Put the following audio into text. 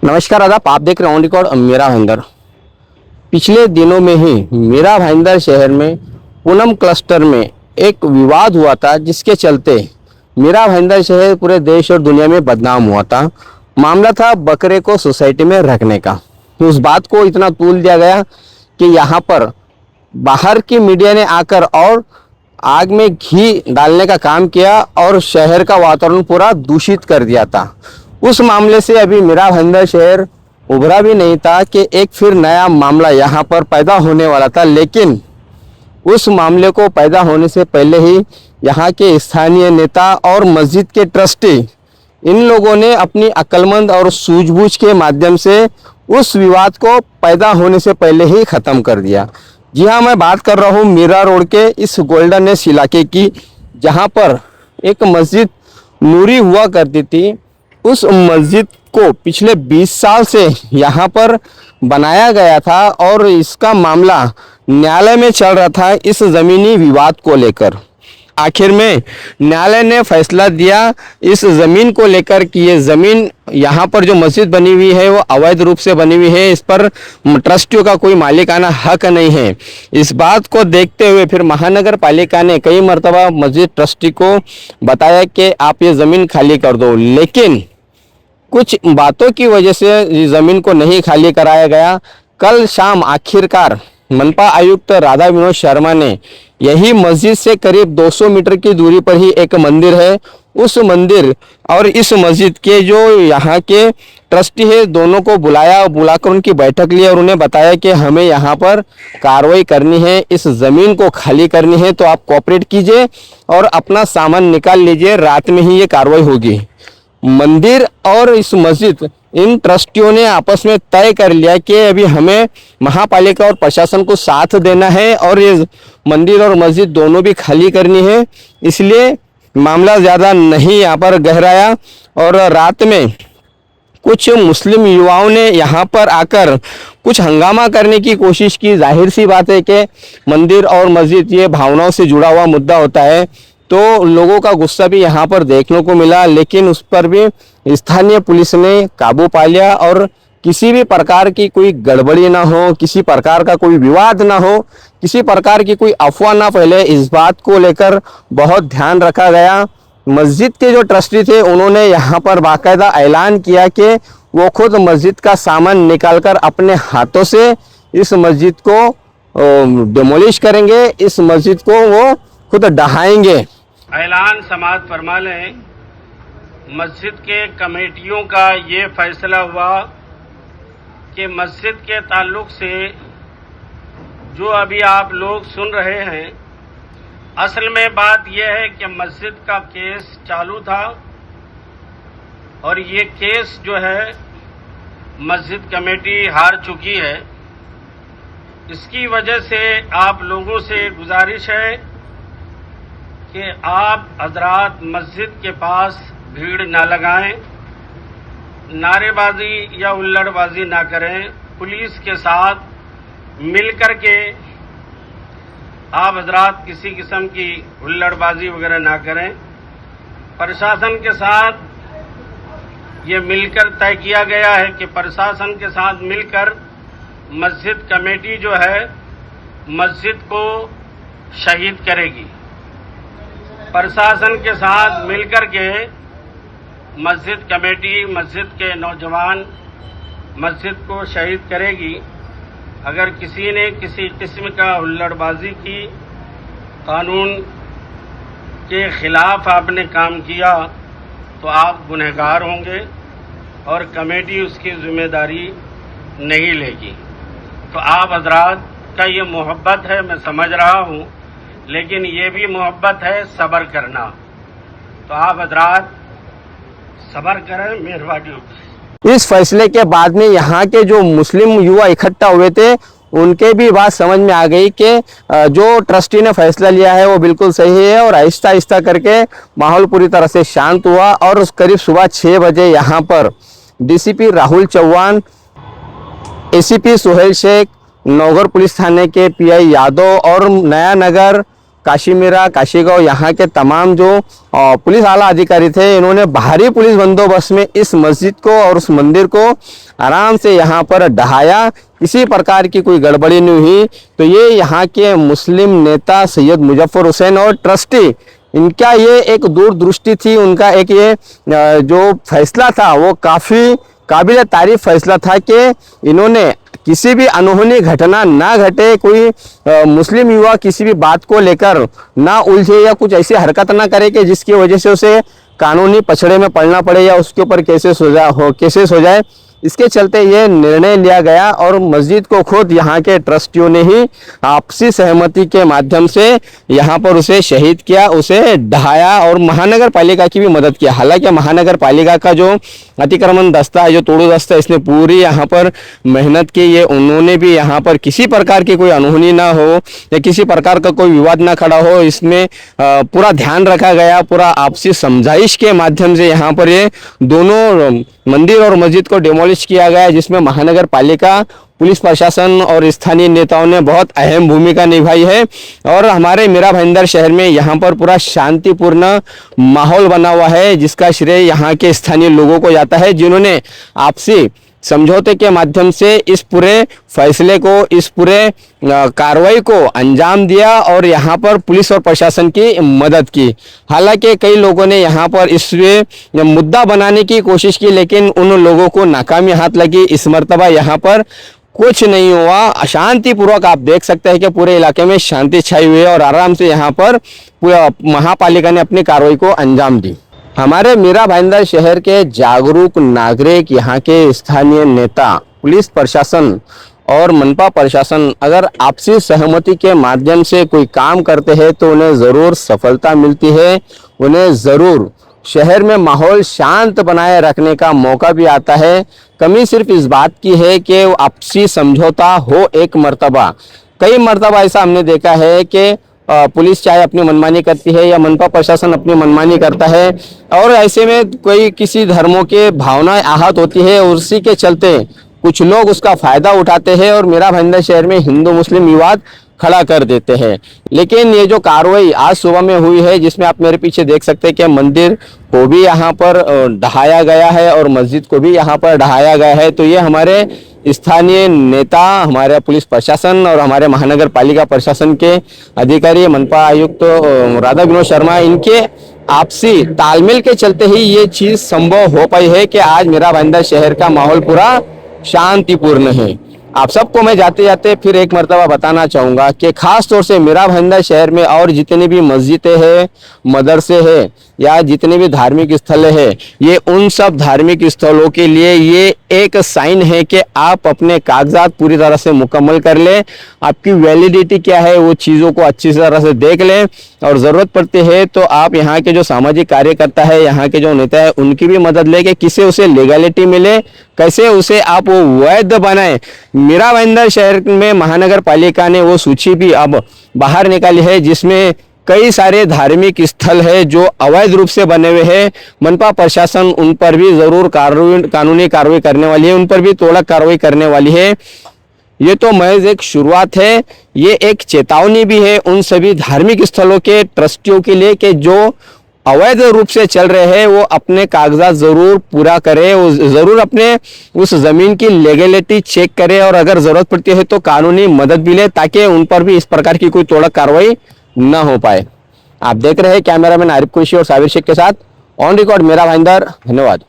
नमस्कार आदाब, आप देख रहे हैं ऑन रिकॉर्ड मेरा भाईंदर। पिछले दिनों में ही मेरा भाईंदर शहर में पूनम क्लस्टर में एक विवाद हुआ था, जिसके चलते मेरा भाईंदर शहर पूरे देश और दुनिया में बदनाम हुआ था। मामला था बकरे को सोसाइटी में रखने का। उस बात को इतना तूल दिया गया कि यहाँ पर बाहर की मीडिया ने आकर और आग में घी डालने का काम किया और शहर का वातावरण पूरा दूषित कर दिया था। उस मामले से अभी मेरा भाईंदर शहर उभरा भी नहीं था कि एक फिर नया मामला यहाँ पर पैदा होने वाला था, लेकिन उस मामले को पैदा होने से पहले ही यहाँ के स्थानीय नेता और मस्जिद के ट्रस्टी इन लोगों ने अपनी अक्लमंद और सूझबूझ के माध्यम से उस विवाद को पैदा होने से पहले ही ख़त्म कर दिया। जी हाँ, मैं बात कर रहा हूँ मीरा रोड के इस गोल्डन एज इलाके की, जहाँ पर एक मस्जिद नूरी हुआ करती थी। उस मस्जिद को पिछले 20 साल से यहाँ पर बनाया गया था और इसका मामला न्यायालय में चल रहा था इस ज़मीनी विवाद को लेकर। आखिर में न्यायालय ने फैसला दिया इस ज़मीन को लेकर कि ये ज़मीन यहाँ पर जो मस्जिद बनी हुई है वो अवैध रूप से बनी हुई है, इस पर ट्रस्टियों का कोई मालिकाना हक नहीं है। इस बात को देखते हुए फिर महानगर पालिका ने कई मरतबा मस्जिद ट्रस्टी को बताया कि आप ये ज़मीन खाली कर दो, लेकिन कुछ बातों की वजह से ज़मीन को नहीं खाली कराया गया। कल शाम आखिरकार मनपा आयुक्त राधा विनोद शर्मा ने यही मस्जिद से करीब 200 मीटर की दूरी पर ही एक मंदिर है, उस मंदिर और इस मस्जिद के जो यहाँ के ट्रस्टी है दोनों को बुलाकर उनकी बैठक ली और उन्हें बताया कि हमें यहाँ पर कार्रवाई करनी है, इस ज़मीन को खाली करनी है, तो आप कोऑपरेट कीजिए और अपना सामान निकाल लीजिए, रात में ही ये कार्रवाई होगी। मंदिर और इस मस्जिद, इन ट्रस्टियों ने आपस में तय कर लिया कि अभी हमें महापालिका और प्रशासन को साथ देना है और ये मंदिर और मस्जिद दोनों भी खाली करनी है। इसलिए मामला ज़्यादा नहीं यहाँ पर गहराया और रात में कुछ मुस्लिम युवाओं ने यहाँ पर आकर कुछ हंगामा करने की कोशिश की। जाहिर सी बात है कि मंदिर और मस्जिद ये भावनाओं से जुड़ा हुआ मुद्दा होता है, तो लोगों का गुस्सा भी यहाँ पर देखने को मिला, लेकिन उस पर भी स्थानीय पुलिस ने काबू पा लिया और किसी भी प्रकार की कोई गड़बड़ी ना हो, किसी प्रकार का कोई विवाद ना हो, किसी प्रकार की कोई अफवाह ना फैले, इस बात को लेकर बहुत ध्यान रखा गया। मस्जिद के जो ट्रस्टी थे उन्होंने यहाँ पर बाकायदा ऐलान किया कि वो खुद मस्जिद का सामान निकालकर अपने हाथों से इस मस्जिद को डिमोलिश करेंगे, इस मस्जिद को वो खुद ढहाएंगे। ऐलान समाज फरमा लें, मस्जिद के कमेटियों का ये फैसला हुआ कि मस्जिद के ताल्लुक से जो अभी आप लोग सुन रहे हैं, असल में बात यह है कि मस्जिद का केस चालू था और ये केस जो है मस्जिद कमेटी हार चुकी है। इसकी वजह से आप लोगों से गुजारिश है कि आप हजरात मस्जिद के पास भीड़ ना लगाएं, नारेबाजी या हुल्लड़बाजी ना करें। पुलिस के साथ मिलकर के आप हजरात किसी किस्म की हुल्लड़बाजी वगैरह ना करें। प्रशासन के साथ ये मिलकर तय किया गया है कि प्रशासन के साथ मिलकर मस्जिद कमेटी जो है मस्जिद को शहीद करेगी। प्रशासन के साथ मिलकर के मस्जिद कमेटी, मस्जिद के नौजवान मस्जिद को शहीद करेगी। अगर किसी ने किसी किस्म का हुल्लड़बाजी की, कानून के खिलाफ आपने काम किया, तो आप गुनहगार होंगे और कमेटी उसकी जिम्मेदारी नहीं लेगी। तो आप हजरात का ये मोहब्बत है, मैं समझ रहा हूँ, लेकिन ये भी मोहब्बत है सब्र करना। तो आप हजरात सब्र करें, मेहरबानी होगी। इस फैसले के बाद में यहाँ के जो मुस्लिम युवा इकट्ठा हुए थे उनके भी बात समझ में आ गई कि जो ट्रस्टी ने फैसला लिया है वो बिल्कुल सही है और आहिस्ता आहिस्ता करके माहौल पूरी तरह से शांत हुआ और करीब सुबह 6 बजे यहाँ पर DCP Rahul Chauhan, ACP Suhail Shaikh, Naugarh police थाने के पीआई यादव और नया नगर काशीमीरा काशीगांव यहाँ के तमाम जो पुलिस आला अधिकारी थे, इन्होंने भारी पुलिस बंदोबस्त में इस मस्जिद को और उस मंदिर को आराम से यहाँ पर ढहाया। किसी प्रकार की कोई गड़बड़ी नहीं हुई। तो ये यहाँ के मुस्लिम नेता सैयद मुजफ्फर हुसैन और ट्रस्टी, इनका ये एक दूरदृष्टि थी। उनका एक ये जो फैसला था वो काफ़ी काबिल तारीफ फैसला था कि इन्होंने किसी भी अनहोनी घटना ना घटे, कोई मुस्लिम युवा किसी भी बात को लेकर ना उलझे या कुछ ऐसी हरकत ना करे कि जिसकी वजह से उसे कानूनी पछड़े में पड़ना पड़े या उसके ऊपर केसेस हो जाए। इसके चलते ये निर्णय लिया गया और मस्जिद को खुद यहाँ के ट्रस्टियों ने ही आपसी सहमति के माध्यम से यहाँ पर उसे शहीद किया, उसे ढहाया और महानगर पालिका की भी मदद किया। हालांकि महानगर पालिका का जो अतिक्रमण दस्ता है, जो तोड़ो दस्ता, इसने पूरी यहाँ पर मेहनत की। ये उन्होंने भी यहाँ पर किसी प्रकार की कोई अनहोनी ना हो या किसी प्रकार का कोई विवाद ना खड़ा हो, इसमें पूरा ध्यान रखा गया। पूरा आपसी समझाइश के माध्यम से यहाँ पर ये दोनों मंदिर और मस्जिद को डिमोलिश किया गया, जिसमें महानगर पालिका, पुलिस प्रशासन और स्थानीय नेताओं ने बहुत अहम भूमिका निभाई है। और हमारे मीरा भाईंदर शहर में यहाँ पर पूरा शांतिपूर्ण माहौल बना हुआ है, जिसका श्रेय यहाँ के स्थानीय लोगों को जाता है, जिन्होंने आपसी समझौते के माध्यम से इस पूरे फैसले को, इस पूरे कार्रवाई को अंजाम दिया और यहाँ पर पुलिस और प्रशासन की मदद की। हालांकि कई लोगों ने यहाँ पर इसमें मुद्दा बनाने की कोशिश की, लेकिन उन लोगों को नाकामी हाथ लगी। इस मर्तबा यहाँ पर कुछ नहीं हुआ, शांतिपूर्वक आप देख सकते हैं कि पूरे इलाके में शांति छाई हुई है और आराम से यहाँ पर पूरा महापालिका ने अपनी कार्रवाई को अंजाम दी। हमारे मीरा भाईंदर शहर के जागरूक नागरिक, यहाँ के स्थानीय नेता, पुलिस प्रशासन और मनपा प्रशासन अगर आपसी सहमति के माध्यम से कोई काम करते हैं तो उन्हें ज़रूर सफलता मिलती है। उन्हें ज़रूर शहर में माहौल शांत बनाए रखने का मौका भी आता है। कमी सिर्फ इस बात की है कि आपसी समझौता हो एक मर्तबा। कई मर्तबा ऐसा हमने देखा है कि पुलिस चाहे अपनी मनमानी करती है या मनपा प्रशासन अपनी मनमानी करता है और ऐसे में कोई किसी धर्मों के भावनाएं आहत होती है, उसी के चलते कुछ लोग उसका फायदा उठाते हैं और मीरा भाईंदर शहर में हिंदू मुस्लिम विवाद खड़ा कर देते हैं। लेकिन ये जो कार्रवाई आज सुबह में हुई है, जिसमें आप मेरे पीछे देख सकते हैं कि मंदिर को भी यहाँ पर ढहाया गया है और मस्जिद को भी यहाँ पर ढहाया गया है, तो ये हमारे स्थानीय नेता, हमारे पुलिस प्रशासन और हमारे महानगर पालिका प्रशासन के अधिकारी, मनपा आयुक्त राधा विनोद शर्मा, इनके आपसी तालमेल के चलते ही ये चीज संभव हो पाई है कि आज मीरा भाईंदर शहर का माहौल पूरा शांतिपूर्ण है। आप सबको मैं जाते जाते फिर एक मर्तबा बताना चाहूँगा कि खास तौर से मीरा भाईंदर शहर में और जितने भी मस्जिदें हैं, मदरसे हैं या जितने भी धार्मिक स्थल है, ये उन सब धार्मिक स्थलों के लिए ये एक साइन है कि आप अपने कागजात पूरी तरह से मुकम्मल कर लें। आपकी वैलिडिटी क्या है वो चीज़ों को अच्छी तरह से देख लें और ज़रूरत पड़ती है तो आप यहाँ के जो सामाजिक कार्यकर्ता है, यहाँ के जो नेता है, उनकी भी मदद लेके किसे उसे लीगलिटी मिले, कैसे उसे आप वो वैध बनाएं। मीरा भाईंदर शहर में महानगर पालिका ने वो सूची भी अब बाहर निकाली है, जिसमें कई सारे धार्मिक स्थल है जो अवैध रूप से बने हुए हैं। मनपा प्रशासन उन पर भी जरूर कानूनी कार्रवाई करने वाली है, उन पर भी तोड़क कार्रवाई करने वाली है। ये तो महज एक शुरुआत है, ये एक चेतावनी भी है उन सभी धार्मिक स्थलों के ट्रस्टियों के लिए कि जो अवैध रूप से चल रहे हैं वो अपने कागजात जरूर पूरा करे, वो जरूर अपने उस जमीन की लीगलिटी चेक करे और अगर जरूरत पड़ती है तो कानूनी मदद भी ले, ताकि उन पर भी इस प्रकार की कोई तोड़क कार्रवाई ना हो पाए। आप देख रहे हैं कैमरामैन आरिफ कुरैशी और साबिर शेख के साथ ऑन रिकॉर्ड मीरा भाईंदर। धन्यवाद।